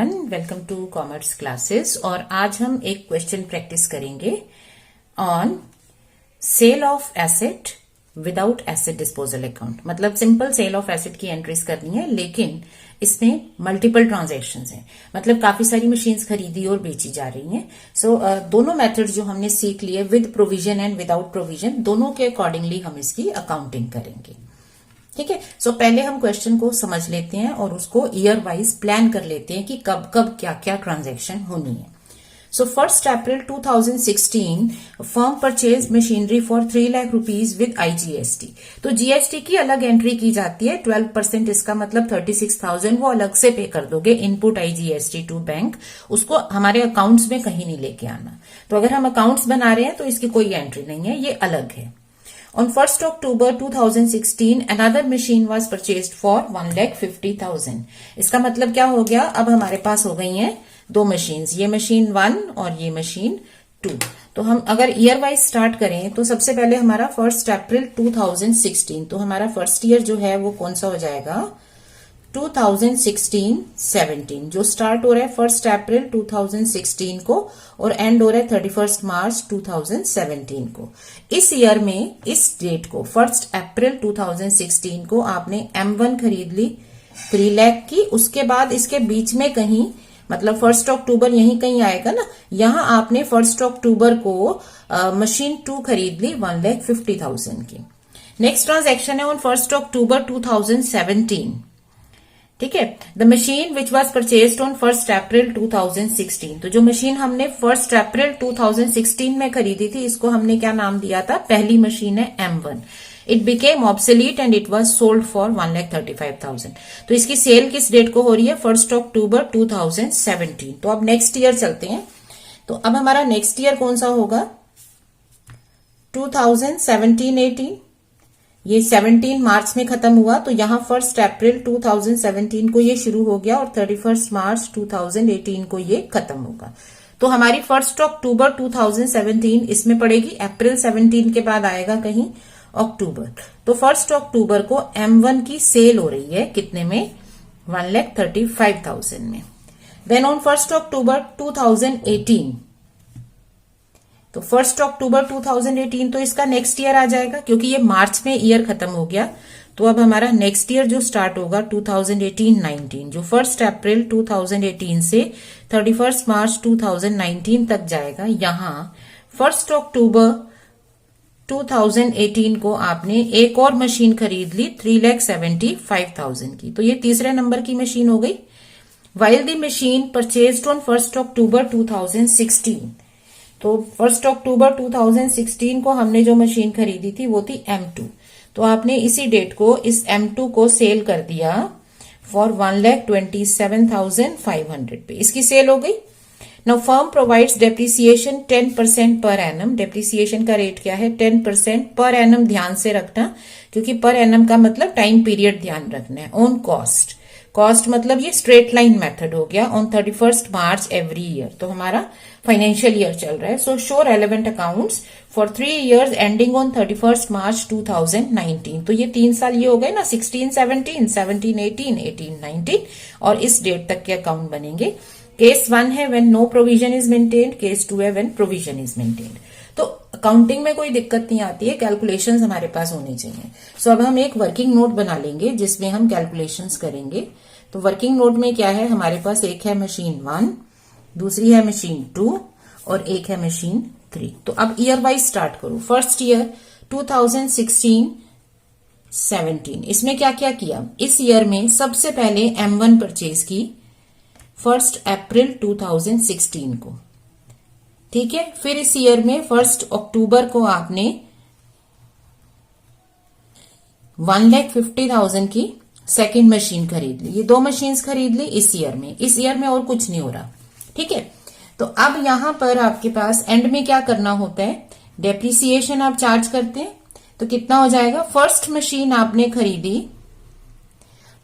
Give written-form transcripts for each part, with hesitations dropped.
Everyone, welcome to commerce classes. और आज हम एक क्वेश्चन प्रैक्टिस करेंगे on sale of asset without asset disposal account. मतलब सिंपल सेल ऑफ एसेट की एंट्रीज करनी है, लेकिन इसमें मल्टीपल ट्रांजैक्शंस हैं। मतलब काफी सारी मशीन्स खरीदी और बेची जा रही हैं। सो दोनों मेथड जो हमने सीख लिए, with provision and without provision, दोनों के अकॉर्डिंगली हम इसकी अकाउंटिंग करेंगे। ठीक है। सो पहले हम क्वेश्चन को समझ लेते हैं और उसको ईयर वाइज प्लान कर लेते हैं कि कब कब क्या क्या ट्रांजैक्शन होनी है। सो 1 अप्रैल 2016 firm purchase machinery for 3 lakh rupees with IGST। तो जीएसटी की अलग एंट्री की जाती है, 12%, इसका मतलब 36,000 वो अलग से पे कर दोगे। इनपुट IGST टू बैंक, उसको हमारे अकाउंट्स में कहीं नहीं लेके आना। तो अगर हम अकाउंट्स बना रहे हैं तो इसकी कोई एंट्री नहीं है, ये अलग है। On 1st October 2016, another machine was purchased for 1,50,000। इसका मतलब क्या हो गया, अब हमारे पास हो गई हैं दो मशीन्स, ये मशीन 1 और ये मशीन 2। तो हम अगर ईयर वाइज स्टार्ट करें तो सबसे पहले हमारा 1 अप्रैल 2016, तो हमारा फर्स्ट ईयर जो है वो कौन सा हो जाएगा, 2016-17, जो स्टार्ट हो रहा है 1 अप्रैल 2016 को और एंड हो रहा है 31 मार्च 2017 को। इस ईयर में इस डेट को 1 अप्रैल 2016 को आपने M1 खरीद ली 3 लाख की। उसके बाद इसके बीच में कहीं, मतलब 1 अक्टूबर यहीं कहीं आएगा ना, यहां आपने 1 अक्टूबर को मशीन 2 खरीद ली 1,50,000 की। नेक्स्ट ट्रांजेक्शन है ऑन 1 अक्टूबर 2017। ठीक है। The machine which was purchased on 1 अप्रैल 2016। तो जो मशीन हमने 1 अप्रैल 2016 में खरीदी थी, इसको हमने क्या नाम दिया था, पहली मशीन है M1। It became obsolete and it was sold for 1,35,000। तो इसकी सेल किस डेट को हो रही है, 1 अक्टूबर 2017। तो अब नेक्स्ट ईयर चलते हैं। तो अब हमारा नेक्स्ट ईयर कौन सा होगा, 2017-18। ये 17 मार्च में खत्म हुआ, तो यहां 1 अप्रैल 2017 को ये शुरू हो गया और 31 मार्च 2018 को ये खत्म होगा। तो हमारी 1 अक्टूबर 2017 इसमें पड़ेगी। अप्रैल 17 के बाद आएगा कहीं अक्टूबर। तो 1 अक्टूबर को M1 की सेल हो रही है कितने में, 1,35,000 में। देन ऑन 1 अक्टूबर 2018, तो 1 अक्टूबर 2018 तो इसका नेक्स्ट ईयर आ जाएगा, क्योंकि ये मार्च में ईयर खत्म हो गया। तो अब हमारा नेक्स्ट ईयर जो स्टार्ट होगा 2018-19, जो 1 अप्रैल 2018 से 31 मार्च 2019 तक जाएगा। यहां 1 अक्टूबर 2018 को आपने एक और मशीन खरीद ली 3,75,000 की। तो ये तीसरे नंबर की मशीन हो गई। While the machine purchased on 1 अक्टूबर 2016, तो 1 अक्टूबर 2016 को हमने जो मशीन खरीदी थी वो थी M2। तो आपने इसी डेट को इस M2 को सेल कर दिया फॉर 1,27,500 पे। इसकी सेल हो गई। Now firm provides depreciation 10% per annum. Depreciation का रेट क्या है, 10% पर एनम। ध्यान से रखना, क्योंकि पर एनम का मतलब टाइम पीरियड ध्यान रखना है। ऑन कॉस्ट, कॉस्ट मतलब ये स्ट्रेट लाइन मेथड हो गया। ऑन 31 मार्च एवरी ईयर, तो हमारा फाइनेंशियल ईयर चल रहा है। सो show relevant accounts for 3 years ending on 31 मार्च 2019। तो ये 3 साल ये हो गए ना, 16-17, 17-18, 18-19, और इस डेट तक के अकाउंट बनेंगे। केस 1 है when no provision is maintained, case 2 है व्हेन प्रोविजन इज मेंटेन्ड। तो अकाउंटिंग में कोई दिक्कत नहीं आती है, कैलकुलेशंस हमारे पास होनी चाहिए। सो अब हम एक वर्किंग नोट बना लेंगे जिसमें हम कैलकुलेशंस करेंगे। तो वर्किंग नोट में क्या है, हमारे पास एक है मशीन 1, दूसरी है मशीन 2 और एक है मशीन 3। तो अब ईयर वाइज स्टार्ट करो। फर्स्ट ईयर 2016-17, इसमें क्या क्या किया, इस ईयर में सबसे पहले M1 परचेज की 1 अप्रैल 2016 को। ठीक है। फिर इस ईयर में 1 अक्टूबर को आपने 1,50,000 की सेकेंड मशीन खरीद ली। ये 2 मशीन्स खरीद ली इस ईयर में। इस ईयर में और कुछ नहीं हो रहा। ठीक है। तो अब यहां पर आपके पास एंड में क्या करना होता है, डेप्रिसिएशन आप चार्ज करते हैं। तो कितना हो जाएगा, फर्स्ट मशीन आपने खरीदी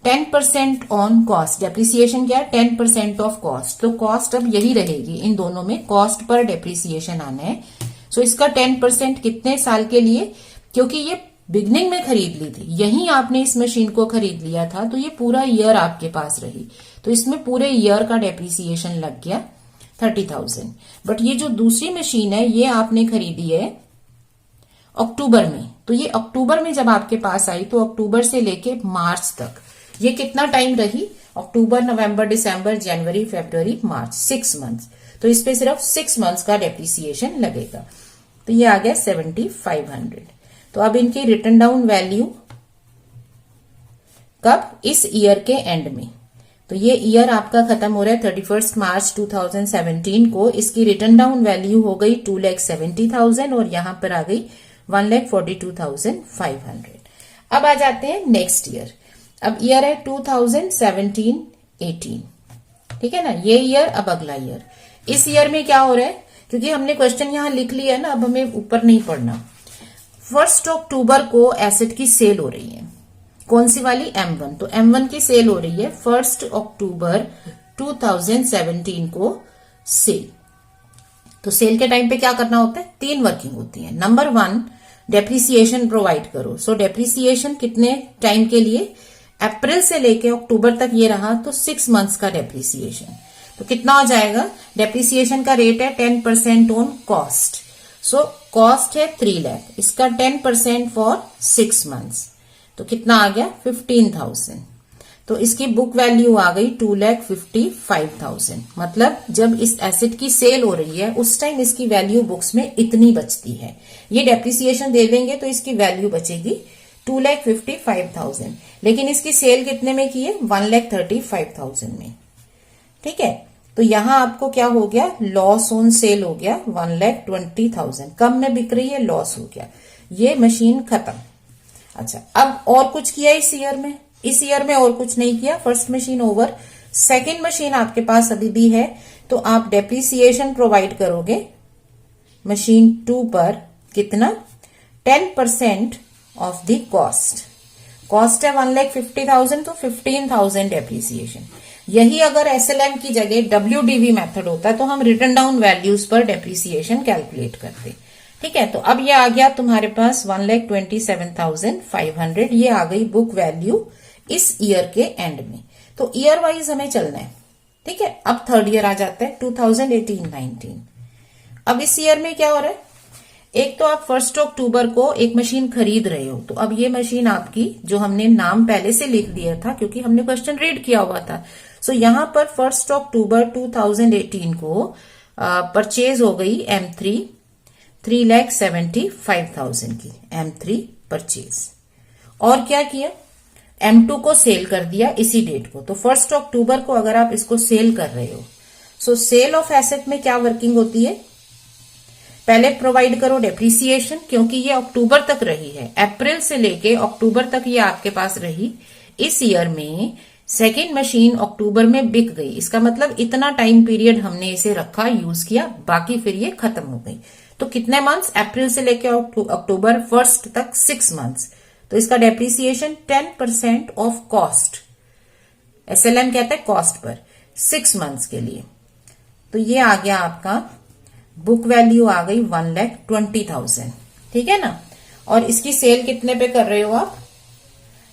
10% ऑन कॉस्ट। डेप्रिसिएशन क्या है, 10% ऑफ कॉस्ट। तो कॉस्ट अब यही रहेगी, इन दोनों में कॉस्ट पर डेप्रिसिएशन आना है। सो इसका 10% कितने साल के लिए, क्योंकि ये बिगनिंग में खरीद ली थी, यही आपने इस मशीन को खरीद लिया था, तो ये पूरा ईयर आपके पास रही, तो इसमें पूरे ईयर का डेप्रिसिएशन लग गया 30,000। बट ये जो दूसरी मशीन है ये आपने खरीदी है अक्टूबर में, तो ये अक्टूबर में जब आपके पास आई तो अक्टूबर से लेके मार्च तक ये कितना टाइम रही, अक्टूबर, नवंबर, दिसंबर, जनवरी, फरवरी, मार्च, 6 मंथ्स, तो इस पे सिर्फ 6 मंथ्स का डेप्रिसिएशन लगेगा। तो ये आ गया 7500। तो अब इनकी रिटर्न डाउन वैल्यू कब, इस ईयर के एंड में, तो ये ईयर आपका खत्म हो रहा है 31 मार्च 2017 को, इसकी रिटर्न डाउन वैल्यू हो गई 2,70,000 और यहां पर आ गई 1,42,500। अब आ जाते हैं नेक्स्ट ईयर। अब ईयर है 2017-18, ठीक है ना, ये ईयर, अब अगला ईयर। इस ईयर में क्या हो रहा है, क्योंकि हमने क्वेश्चन यहां लिख लिया है ना, अब हमें ऊपर नहीं पढ़ना। 1 अक्टूबर को एसेट की सेल हो रही है, कौन सी वाली, M1, तो M1 की सेल हो रही है 1 अक्टूबर 2017 को सेल। तो सेल के टाइम पे क्या करना होता है, 3 वर्किंग होती है। नंबर 1, डेप्रिसिएशन प्रोवाइड करो। सो डेप्रिसिएशन कितने टाइम के लिए, अप्रैल से लेके अक्टूबर तक ये रहा, तो 6 मंथ्स का डेप्रिसिएशन। तो कितना हो जाएगा, डेप्रिसिएशन का रेट है 10% ऑन कॉस्ट। सो कॉस्ट है 3 लाख, इसका 10% फॉर 6 मंथ्स, तो कितना आ गया 15,000। तो इसकी बुक वैल्यू आ गई 2,55,000। मतलब जब इस एसेट की सेल हो रही है उस टाइम इसकी वैल्यू बुक्स में इतनी बचती है, ये डेप्रिसिएशन दे देंगे तो इसकी वैल्यू बचेगी 2,55,000, लेकिन इसकी सेल कितने में की है, 1,35,000 में, ठीक है। तो यहां आपको क्या हो गया, लॉस ऑन सेल हो गया 1,20,000, कम में बिक रही है, लॉस हो गया, ये मशीन खत्म। अच्छा, अब और कुछ किया इस ईयर में, इस ईयर में और कुछ नहीं किया, first machine hour, second machine आपके पास अभी भी है, तो आप डेप्रिसिएशन प्रोवाइड करोगे मशीन 2 पर, कितना, 10% ऑफ द कॉस्ट। कॉस्ट है 1,50,000, तो 15,000 डेप्रिसिएशन। यही अगर SLM की जगह WDV मेथड होता तो हम रिटर्न डाउन वैल्यूज पर डेप्रिसिएशन कैलकुलेट करते, ठीक है। तो अब ये आ गया तुम्हारे पास 1,27,500, ये आ गई बुक वैल्यू इस ईयर के एंड में। तो ईयर वाइज हमें चलना है, ठीक है। अब थर्ड ईयर आ जाता है 2018-19। अब इस ईयर में क्या हो रहा है, एक तो आप 1 अक्टूबर को एक मशीन खरीद रहे हो, तो अब ये मशीन आपकी, जो हमने नाम पहले से लिख दिया था क्योंकि हमने क्वेश्चन रीड किया हुआ था, सो यहां पर 1 अक्टूबर 2018 को परचेज हो गई M3 3,75,000 की, M3 परचेज। और क्या किया, M2 को सेल कर दिया इसी डेट को। तो 1 अक्टूबर को अगर आप इसको सेल कर रहे हो, सो सेल ऑफ एसेट में क्या वर्किंग होती है, पहले प्रोवाइड करो डेप्रिसिएशन, क्योंकि ये अक्टूबर तक रही है, अप्रैल से लेके अक्टूबर तक ये आपके पास रही। इस ईयर में सेकेंड मशीन अक्टूबर में बिक गई, इसका मतलब इतना टाइम पीरियड हमने इसे रखा, यूज किया, बाकी फिर ये खत्म हो गई। तो कितने मंथ्स, अप्रैल से लेके अक्टूबर 1 तक 6 मंथ्स, तो इसका डेप्रिसिएशन 10% ऑफ कॉस्ट, SLM कहता है कॉस्ट पर, 6 मंथ्स के लिए। तो ये आ गया आपका, बुक वैल्यू आ गई 1,20,000, ठीक है ना। और इसकी सेल कितने पे कर रहे हो आप,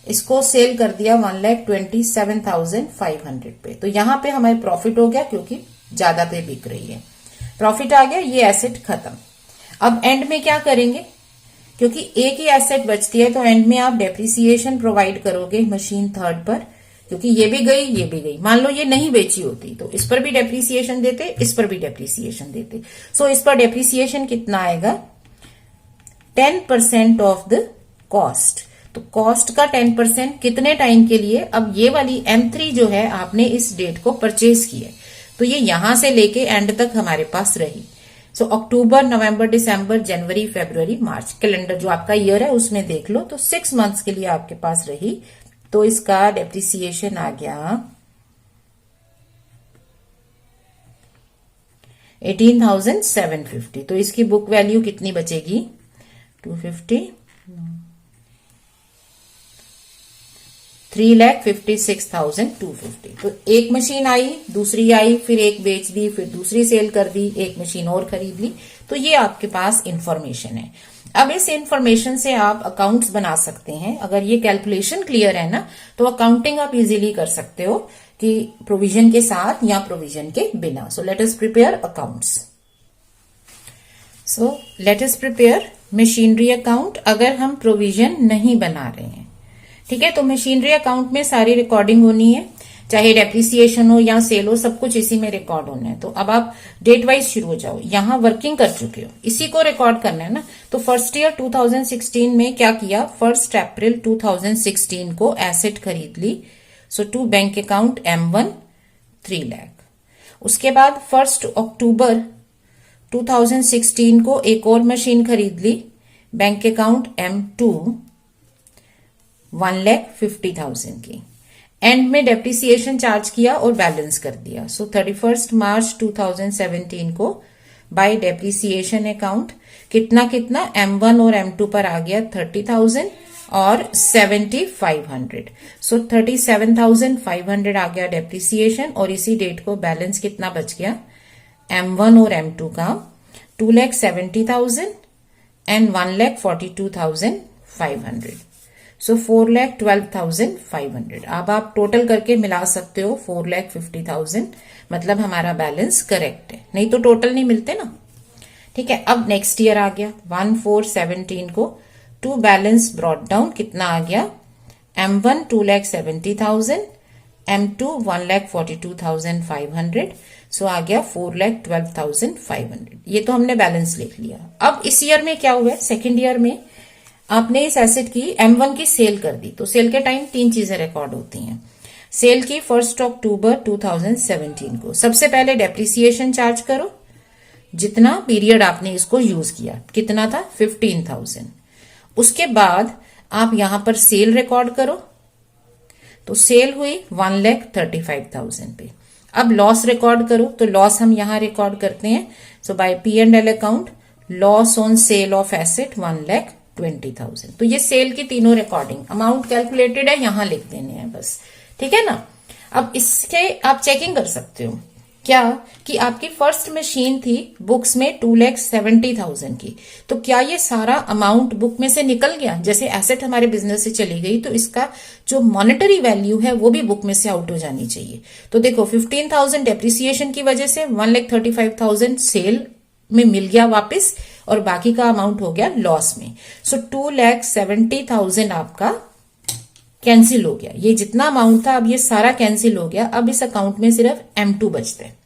इसको सेल कर दिया 1,27,500 पे। तो यहां पे हमारे प्रॉफिट हो गया क्योंकि ज्यादा पे बिक रही है, प्रॉफिट आ गया, ये एसेट खत्म। अब एंड में क्या करेंगे, क्योंकि एक ही एसेट बचती है, तो एंड में आप डेप्रिसिएशन प्रोवाइड करोगे मशीन 3rd पर, क्योंकि ये भी गई, ये भी गई। मान लो ये नहीं बेची होती तो इस पर भी डेप्रिसिएशन देते, इस पर भी डेप्रिसिएशन देते। सो इस पर डेप्रिसिएशन कितना आएगा, 10% ऑफ द कॉस्ट। तो कॉस्ट का 10% कितने टाइम के लिए, अब ये वाली M3 जो है आपने इस डेट को परचेज की है, तो ये यहां से लेके एंड तक हमारे पास रही। सो अक्टूबर, नवंबर, दिसंबर, जनवरी, फरवरी, मार्च, कैलेंडर जो आपका ईयर है उसमें देख लो, तो 6 मंथ्स के लिए आपके पास रही। तो इसका डेप्रिसिएशन आ गया 18,750। तो इसकी बुक वैल्यू कितनी बचेगी, 250, 3,56,250। तो एक मशीन आई, दूसरी आई, फिर एक बेच दी, फिर दूसरी सेल कर दी, एक मशीन और खरीद ली। तो ये आपके पास इंफॉर्मेशन है। अब इस इंफॉर्मेशन से आप अकाउंट्स बना सकते हैं। अगर ये कैलकुलेशन क्लियर है ना, तो अकाउंटिंग आप इजीली कर सकते हो कि प्रोविजन के साथ या प्रोविजन के बिना। So let us prepare accounts. So let us prepare machinery account. अगर हम प्रोविजन नहीं बना रहे हैं, ठीक है, तो मशीनरी अकाउंट में सारी रिकॉर्डिंग होनी है, चाहे डेप्रिसिएशन हो या सेल हो, सब कुछ इसी में रिकॉर्ड होना है। तो अब आप डेट वाइज शुरू हो जाओ। यहां वर्किंग कर चुके हो, इसी को रिकॉर्ड करना है ना। तो फर्स्ट ईयर 2016 में क्या किया, 1 अप्रैल 2016 को एसेट खरीद ली। So to bank account M1 3 lakh. उसके बाद 1 अक्टूबर 2016 को एक और मशीन खरीद ली, बैंक अकाउंट M2 1,50,000 की। एंड में डेप्रिसिएशन चार्ज किया और बैलेंस कर दिया। सो 31 मार्च 2017 को बाय डेप्रिसिएशन अकाउंट कितना M1 और M2 पर आ गया 30,000 और 7,500। सो 37,500 आ गया डेप्रिसिएशन, और इसी डेट को बैलेंस कितना बच गया M1 और M2 का 2,70,000 एंड 1,42,500। सो 4,12,500। अब आप टोटल करके मिला सकते हो 4,50,000, मतलब हमारा बैलेंस करेक्ट है। नहीं तो टोटल नहीं मिलते ना, ठीक है। अब नेक्स्ट ईयर आ गया 1/4/17 को टू बैलेंस ब्रॉट डाउन कितना आ गया, M1 2,70,000, M2 1,42,500। सो आ गया 4,12,500। ये तो हमने बैलेंस लिख लिया। अब इस ईयर में क्या हुआ है, सेकेंड ईयर में आपने इस एसेट की M1 की सेल कर दी। तो सेल के टाइम 3 चीजें रिकॉर्ड होती हैं। सेल की 1 अक्टूबर 2017 को। सबसे पहले डेप्रिसिएशन चार्ज करो, जितना पीरियड आपने इसको यूज किया, कितना था 15,000। उसके बाद आप यहां पर सेल रिकॉर्ड करो, तो सेल हुई 1,35,000 पे। अब लॉस रिकॉर्ड करो, तो लॉस हम यहां रिकॉर्ड करते हैं। So by P&L account loss on sale of asset 1,20,000। तो ये सेल की तीनों रिकॉर्डिंग, अमाउंट कैलकुलेटेड है, यहां लिख देने हैं बस, ठीक है ना। अब इसके आप चेकिंग कर सकते हो क्या कि आपकी फर्स्ट मशीन थी बुक्स में 2,70,000 की, तो क्या ये सारा अमाउंट बुक में से निकल गया। जैसे एसेट हमारे बिजनेस से चली गई, तो इसका जो मॉनेटरी वैल्यू है वो भी बुक में से आउट हो जानी चाहिए। तो देखो 15,000 डेप्रिसिएशन की वजह से 1,35,000 सेल में मिल गया वापस, और बाकी का अमाउंट हो गया लॉस में। सो 2,70,000 आपका कैंसिल हो गया। ये जितना अमाउंट था अब ये सारा कैंसिल हो गया। अब इस अकाउंट में सिर्फ M2 बचते हैं,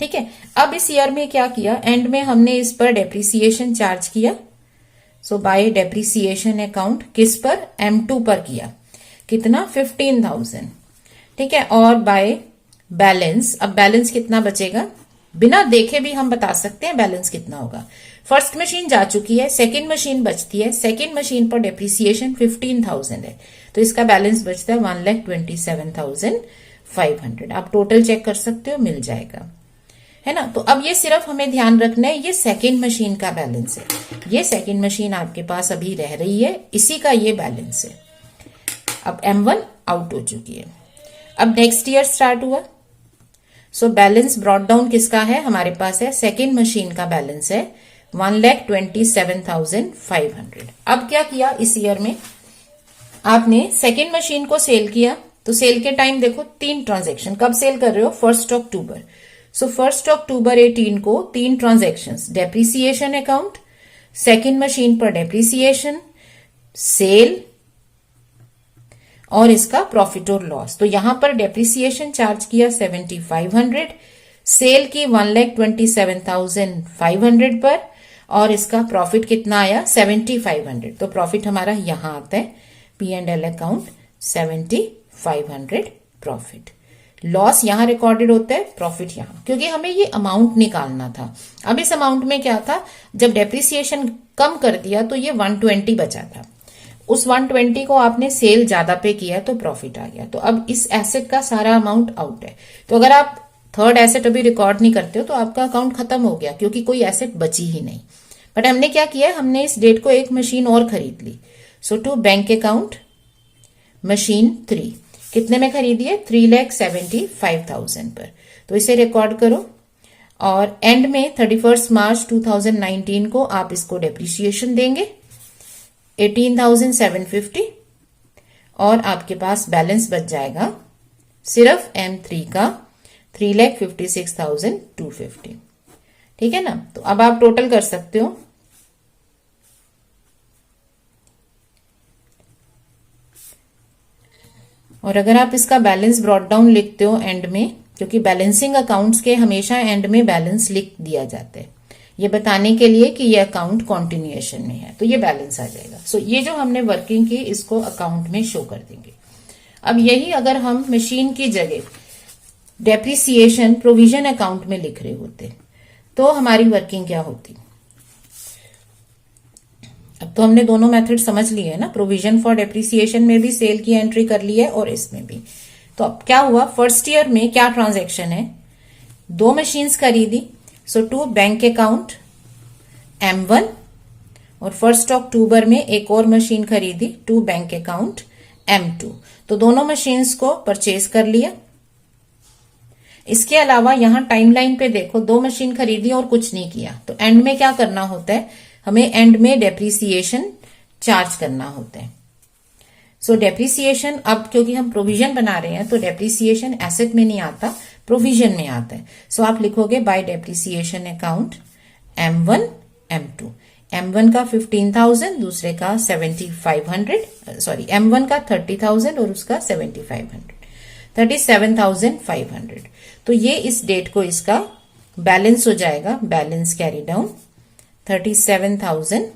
ठीक है। अब इस ईयर में क्या किया, एंड में हमने इस पर डेप्रिसिएशन चार्ज किया। सो बाय डेप्रिसिएशन अकाउंट किस पर, M2 पर किया, कितना 15,000, ठीक है। और बाय बैलेंस, अब बैलेंस कितना बचेगा, बिना देखे भी हम बता सकते हैं बैलेंस कितना होगा। फर्स्ट मशीन जा चुकी है, सेकेंड मशीन बचती है, सेकेंड मशीन पर डेप्रिसिएशन 15,000 है, तो इसका बैलेंस बचता है 1,27,500। आप टोटल चेक कर सकते हो, मिल जाएगा, है ना। तो अब ये सिर्फ हमें ध्यान रखना है, ये सेकेंड मशीन का बैलेंस है। ये सेकेंड मशीन आपके पास अभी रह रही है, इसी का ये बैलेंस है। अब M1 आउट हो चुकी है। अब नेक्स्ट ईयर स्टार्ट हुआ। सो बैलेंस ब्रॉट डाउन किसका है, हमारे पास है सेकेंड मशीन का बैलेंस है 1,27,500। अब क्या किया इस ईयर में, आपने सेकेंड मशीन को सेल किया। तो सेल के टाइम देखो 3 ट्रांजेक्शन, कब सेल कर रहे हो, 1 अक्टूबर। सो 1 अक्टूबर 18 को 3 transaction, depreciation account, second machine पर डेप्रिसिएशन, सेल और इसका प्रॉफिट और लॉस। तो यहां पर डेप्रिसिएशन चार्ज किया 7,500, सेल की 1,27,500 पर, और इसका प्रॉफिट कितना आया 7,500। तो प्रॉफिट हमारा यहां आता है P&L अकाउंट 7,500 प्रॉफिट। लॉस यहां रिकॉर्डेड होता है, प्रॉफिट यहां, क्योंकि हमें ये अमाउंट निकालना था। अब इस अमाउंट में क्या था, जब डेप्रिसिएशन कम कर दिया तो ये 120 बचा था। उस 120 को आपने सेल ज्यादा पे किया तो प्रॉफिट आ गया। तो अब इस एसेट का सारा अमाउंट आउट है। तो अगर आप थर्ड एसेट अभी रिकॉर्ड नहीं करते हो तो आपका अकाउंट खत्म हो गया, क्योंकि कोई एसेट बची ही नहीं। बट हमने क्या किया, हमने इस डेट को एक मशीन और खरीद ली। So to bank account machine 3। कितने में खरीदी है? 3,75,000 पर। तो इसे रिकॉर्ड करो और एंड में 31 मार्च 2019 को आप इसको डेप्रिसिएशन देंगे 18,750 और आपके पास बैलेंस बच जाएगा सिर्फ M3 का 3,56,250। ठीक है ना? तो अब आप टोटल कर सकते हो। और अगर आप इसका बैलेंस ब्रॉट डाउन लिखते हो एंड में, क्योंकि बैलेंसिंग अकाउंट्स के हमेशा एंड में बैलेंस लिख दिया जाता है ये बताने के लिए कि ये अकाउंट कॉन्टिन्यूएशन में है, तो ये बैलेंस आ जाएगा। सो ये जो हमने वर्किंग की इसको अकाउंट में शो कर देंगे। अब यही अगर हम मशीन की जगह डेप्रिसिएशन प्रोविजन अकाउंट में लिख रहे होते तो हमारी वर्किंग क्या होती? अब तो हमने दोनों मेथड समझ लिए है ना, प्रोविजन फॉर डेप्रिसिएशन में भी सेल की एंट्री कर ली है और इसमें भी। तो अब क्या हुआ, फर्स्ट ईयर में क्या ट्रांजैक्शन है, 2 मशीन्स खरीदी, सो टू बैंक अकाउंट M1 और 1 अक्टूबर में एक और मशीन खरीदी टू बैंक अकाउंट M2। तो दोनों मशीन्स को परचेज कर लिया। इसके अलावा यहां टाइमलाइन पे देखो, 2 मशीन खरीदी और कुछ नहीं किया, तो एंड में क्या करना होता है, हमें एंड में डेप्रिसिएशन चार्ज करना होता है। सो डेप्रिसिएशन अब क्योंकि हम प्रोविजन बना रहे हैं तो डेप्रिसिएशन एसेट में नहीं आता, प्रोविजन में आता है। सो आप लिखोगे bye depreciation account M1 M2। M1 का 15,000, दूसरे का 7,500, सॉरी M1 का 30,000 और उसका 7,500, 37,500। तो ये इस डेट को इसका बैलेंस हो जाएगा, बैलेंस कैरी डाउन 37,500।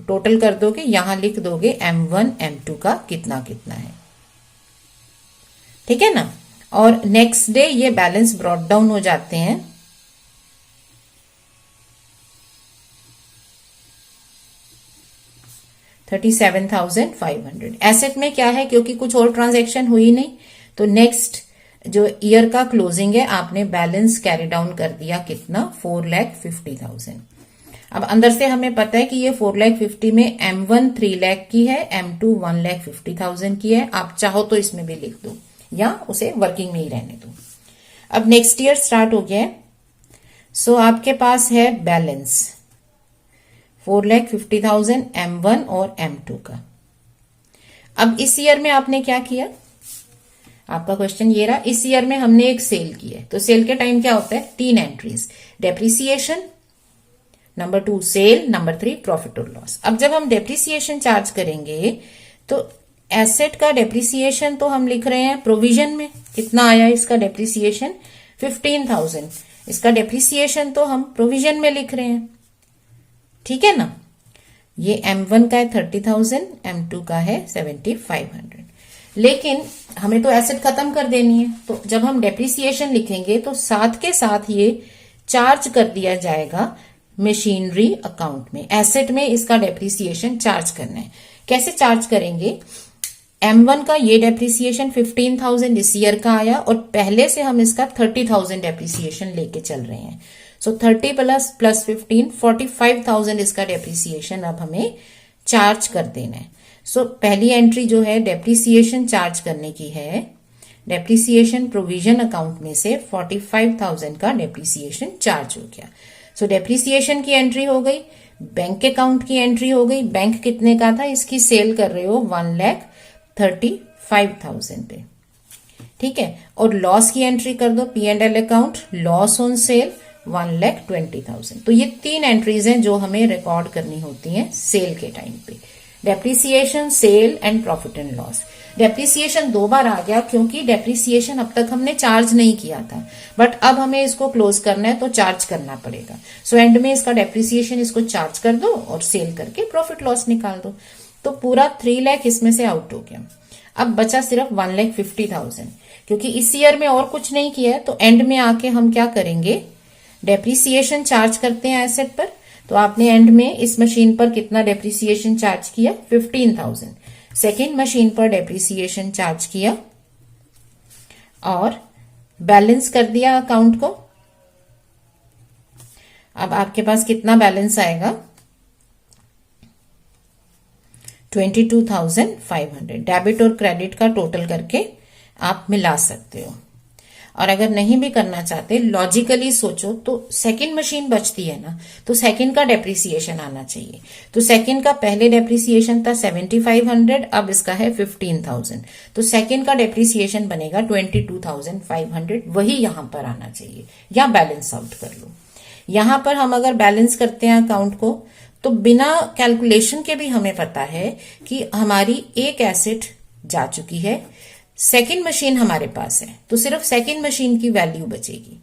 टोटल कर दोगे, यहां लिख दोगे M1 M2 का कितना कितना है। ठीक है ना? और नेक्स्ट डे ये बैलेंस ब्रॉट डाउन हो जाते हैं 37,500। एसेट में क्या है, क्योंकि कुछ और ट्रांजैक्शन हुई नहीं, तो नेक्स्ट जो ईयर का क्लोजिंग है आपने बैलेंस कैरी डाउन कर दिया कितना, 4,50,000। अब अंदर से हमें पता है कि ये 4,50,000 में M1 3 लाख की है, M2 1,50,000 की है। आप चाहो तो इसमें भी लिख दो या उसे वर्किंग में ही रहने दो। अब नेक्स्ट ईयर स्टार्ट हो गया है, सो आपके पास है बैलेंस 4,50,000 M1 और M2 का। अब इस ईयर में आपने क्या किया, आपका क्वेश्चन ये रहा, इस ईयर में हमने एक सेल की है, तो सेल के टाइम क्या होता है, 3 entries, depreciation, number 2 sale, number 3 profit और लॉस। अब जब हम डेप्रिसिएशन चार्ज करेंगे तो एसेट का डेप्रिसिएशन तो हम लिख रहे हैं प्रोविजन में, कितना आया इसका डेप्रिसिएशन 15,000, इसका डेप्रिसिएशन तो हम प्रोविजन में लिख रहे हैं। ठीक है ना? ये M1 का है 30,000, M2 का है 7,500। लेकिन हमें तो एसेट खत्म कर देनी है, तो जब हम डेप्रिसिएशन लिखेंगे तो साथ के साथ ये चार्ज कर दिया जाएगा मशीनरी अकाउंट में। एसेट में इसका डेप्रिसिएशन चार्ज करना है। कैसे चार्ज करेंगे, M1 का ये डेप्रिसिएशन 15,000 इस ईयर का आया और पहले से हम इसका 30,000 डेप्रिसिएशन लेके चल रहे हैं। सो 30 प्लस 15 45,000 इसका डेप्रिसिएशन अब हमें चार्ज कर देना है। सो पहली एंट्री जो है डेप्रिसिएशन चार्ज करने की है, डेप्रिसिएशन प्रोविजन अकाउंट में से 45,000 का डेप्रिसिएशन चार्ज हो गया। सो डेप्रिसिएशन की एंट्री हो गई, बैंक अकाउंट की एंट्री हो गई। बैंक कितने का था, इसकी सेल कर रहे हो 1,35,000 पे। ठीक है, और लॉस की एंट्री कर दो, P&L account, loss on cell 1,20,000। तो ये 3 एंट्रीज हैं जो हमें रिकॉर्ड करनी होती हैं सेल के टाइम पे, depreciation, sale and profit and loss. Depreciation 2 बार आ गया क्योंकि डेप्रिसिएशन अब तक हमने चार्ज नहीं किया था, बट अब हमें इसको क्लोज करना है तो चार्ज करना पड़ेगा। सो एंड में इसका डेप्रिसिएशन इसको चार्ज कर दो और सेल करके प्रॉफिट लॉस निकाल दो। तो पूरा 3 लाख इसमें से आउट हो गया। अब बचा सिर्फ 1,50,000, क्योंकि इस ईयर में और कुछ नहीं किया है, तो एंड में आके हम क्या करेंगे, डेप्रिसिएशन चार्ज करते हैं एसेट पर। तो आपने एंड में इस मशीन पर कितना डेप्रिसिएशन चार्ज किया, 15,000। सेकेंड मशीन पर डेप्रिसिएशन चार्ज किया और बैलेंस कर दिया अकाउंट को। अब आपके पास कितना बैलेंस आएगा, 22,500 डेबिट और क्रेडिट का टोटल करके आप मिला सकते हो। और अगर नहीं भी करना चाहते, लॉजिकली सोचो तो सेकंड मशीन बचती है ना, तो सेकंड का डेप्रिसिएशन आना चाहिए। तो सेकंड का पहले डेप्रिसिएशन था 7,500, अब इसका है 15,000, तो सेकंड का डेप्रिसिएशन बनेगा 22,500, वही यहां पर आना चाहिए, या बैलेंस आउट कर लो। यहां पर हम अगर बैलेंस करते हैं अकाउंट को, तो बिना कैलकुलेशन के भी हमें पता है कि हमारी एक एसेट जा चुकी है, सेकंड मशीन हमारे पास है, तो सिर्फ सेकंड मशीन की वैल्यू बचेगी।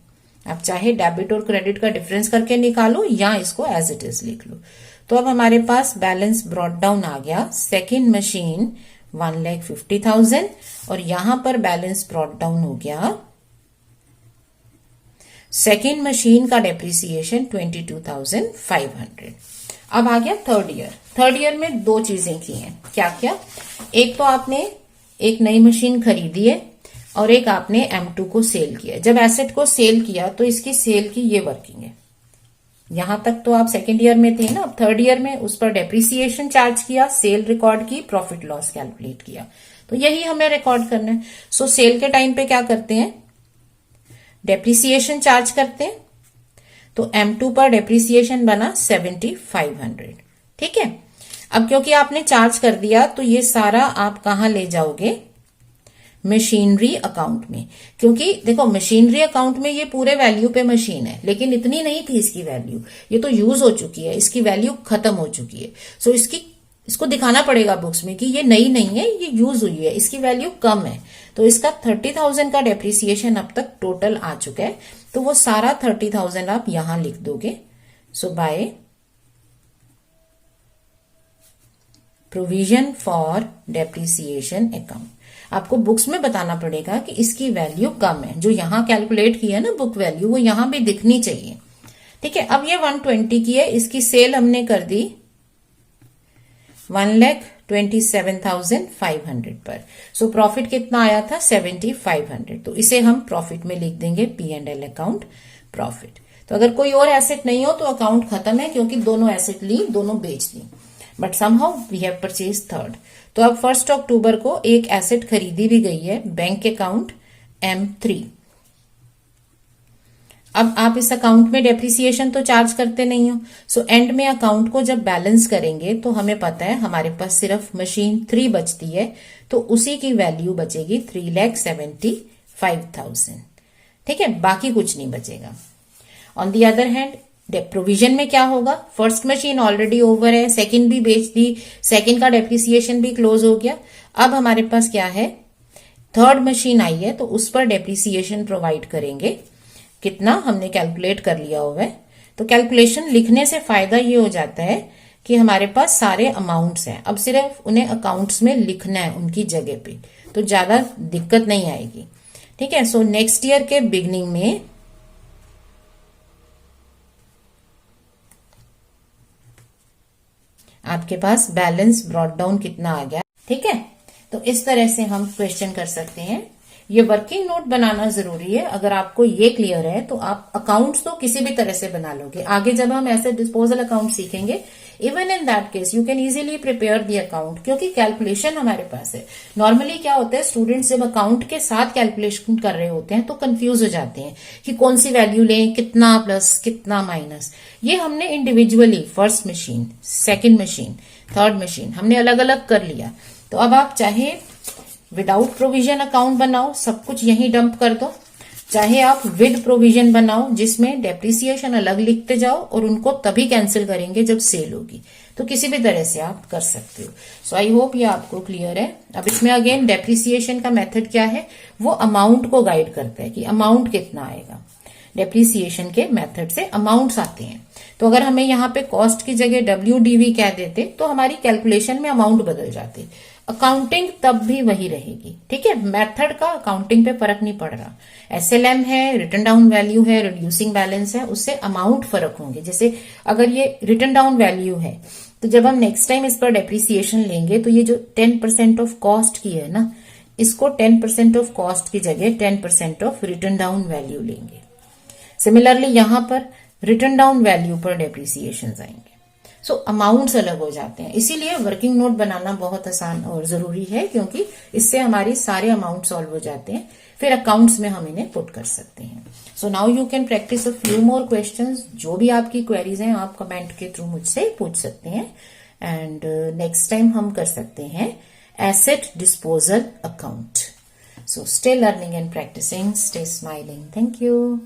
आप चाहे डेबिट और क्रेडिट का डिफरेंस करके निकालो या इसको एज इट इज लिख लो। तो अब हमारे पास बैलेंस ब्रॉट डाउन आ गया, सेकंड मशीन 1,50,000 और यहां पर बैलेंस ब्रॉट डाउन हो गया, सेकंड मशीन का डेप्रिसिएशन 22,500। अब आ गया थर्ड ईयर। थर्ड ईयर में दो चीजें की हैं, क्या क्या? एक तो आपने एक नई मशीन खरीदी है और एक आपने M2 को सेल किया। जब एसेट को सेल किया तो इसकी सेल की ये वर्किंग है। यहां तक तो आप सेकेंड ईयर में थे ना, अब थर्ड ईयर में उस पर डेप्रिसिएशन चार्ज किया, सेल रिकॉर्ड की, प्रॉफिट लॉस कैलकुलेट किया, तो यही हमें रिकॉर्ड करना है। सो सेल के टाइम पे क्या करते हैं, डेप्रिसिएशन चार्ज करते हैं। तो M2 पर डेप्रिसिएशन बना 7,500, ठीक है। अब क्योंकि आपने चार्ज कर दिया तो ये सारा आप कहां ले जाओगे, मशीनरी अकाउंट में। क्योंकि देखो मशीनरी अकाउंट में ये पूरे वैल्यू पे मशीन है, लेकिन इतनी नहीं थी इसकी वैल्यू, ये तो यूज हो चुकी है, इसकी वैल्यू खत्म हो चुकी है। सो इसको दिखाना पड़ेगा बुक्स में कि ये नई नहीं है, ये यूज हुई है, इसकी वैल्यू कम है। तो इसका 30,000 का डेप्रिसिएशन अब तक टोटल आ चुका है, तो वो सारा 30,000 आप यहां लिख दोगे। So by provision for depreciation account, आपको बुक्स में बताना पड़ेगा कि इसकी वैल्यू कम है, जो यहां कैलकुलेट की है ना बुक वैल्यू, वो यहां भी दिखनी चाहिए, ठीक है। अब ये 120 की है, इसकी सेल हमने कर दी 1,27,500 पर। सो प्रॉफिट कितना आया था, 7,500, तो इसे हम प्रॉफिट में लिख देंगे, P&L अकाउंट प्रॉफिट। तो अगर कोई और एसेट नहीं हो तो अकाउंट खत्म है, क्योंकि दोनों एसेट ली, दोनों बेच दी, but somehow we have purchase third. तो अब 1 अक्टूबर को एक एसेट खरीदी भी गई है, बैंक अकाउंट M3। अब आप इस अकाउंट में डेप्रिसिएशन तो चार्ज करते नहीं हो, सो एंड में अकाउंट को जब बैलेंस करेंगे तो हमें पता है हमारे पास सिर्फ मशीन 3 बचती है, तो उसी की वैल्यू बचेगी 3,75,000, ठीक है, बाकी कुछ नहीं बचेगा। On the other hand provision में क्या होगा, फर्स्ट मशीन ऑलरेडी ओवर है, सेकंड भी बेच दी, सेकंड का डेप्रिसिएशन भी क्लोज हो गया। अब हमारे पास क्या है, थर्ड मशीन आई है, तो उस पर डेप्रिसिएशन प्रोवाइड करेंगे। कितना हमने कैलकुलेट कर लिया हुआ है, तो कैलकुलेशन लिखने से फायदा ये हो जाता है कि हमारे पास सारे अमाउंट्स हैं, अब सिर्फ उन्हें अकाउंट्स में लिखना है उनकी जगह पे, तो ज्यादा दिक्कत नहीं आएगी, ठीक है। सो नेक्स्ट ईयर के बिगनिंग में आपके पास बैलेंस ब्रॉट डाउन कितना आ गया, ठीक है। तो इस तरह से हम क्वेश्चन कर सकते हैं। ये वर्किंग नोट बनाना जरूरी है, अगर आपको ये क्लियर है तो आप अकाउंट्स तो किसी भी तरह से बना लोगे। आगे जब हम ऐसे डिस्पोजल अकाउंट सीखेंगे, even in that case you can easily prepare the account, क्योंकि कैलकुलेशन हमारे पास है। नॉर्मली क्या होता है, स्टूडेंट्स जब अकाउंट के साथ कैलकुलेशन कर रहे होते हैं तो कंफ्यूज हो जाते हैं कि कौन सी वैल्यू लें, कितना प्लस कितना माइनस। ये हमने individually first machine, second machine, third machine हमने अलग अलग कर लिया। तो अब आप चाहे विदाउट प्रोविजन अकाउंट बनाओ, सब कुछ यहीं डंप कर दो, चाहे आप विद प्रोविजन बनाओ जिसमें डेप्रिसिएशन अलग लिखते जाओ और उनको तभी कैंसिल करेंगे जब सेल होगी, तो किसी भी तरह से आप कर सकते हो। सो आई होप ये आपको क्लियर है। अब इसमें अगेन डेप्रिसिएशन का मेथड क्या है, वो अमाउंट को गाइड करता है कि अमाउंट कितना आएगा। डेप्रिसिएशन के मेथड से अमाउंट्स आते हैं, तो अगर हमें यहाँ पे कॉस्ट की जगह WDV कह देते तो हमारी कैलकुलेशन में अमाउंट बदल जाते। अकाउंटिंग तब भी वही रहेगी, ठीक है, मेथड का अकाउंटिंग पे फर्क नहीं पड़ रहा। SLM है, रिटर्न डाउन वैल्यू है, रिड्यूसिंग बैलेंस है, उससे अमाउंट फर्क होंगे। जैसे अगर ये रिटर्न डाउन वैल्यू है तो जब हम नेक्स्ट टाइम इस पर डेप्रिसिएशन लेंगे तो ये जो 10% ऑफ कॉस्ट की है ना, इसको 10% ऑफ कॉस्ट की जगह 10% ऑफ रिटर्न डाउन वैल्यू लेंगे। सिमिलरली यहां पर रिटर्न डाउन वैल्यू पर डेप्रिसिएशन आएंगे। सो अमाउंट्स अलग हो जाते हैं। इसीलिए वर्किंग नोट बनाना बहुत आसान और जरूरी है, क्योंकि इससे हमारी सारे अमाउंट सॉल्व हो जाते हैं, फिर अकाउंट्स में हम इन्हें पुट कर सकते हैं। So now you can practice a few more questions. जो भी आपकी क्वेरीज हैं आप कमेंट के थ्रू मुझसे पूछ सकते हैं, एंड नेक्स्ट टाइम हम कर सकते हैं asset disposal account. So stay learning and practising, stay smiling. Thank you.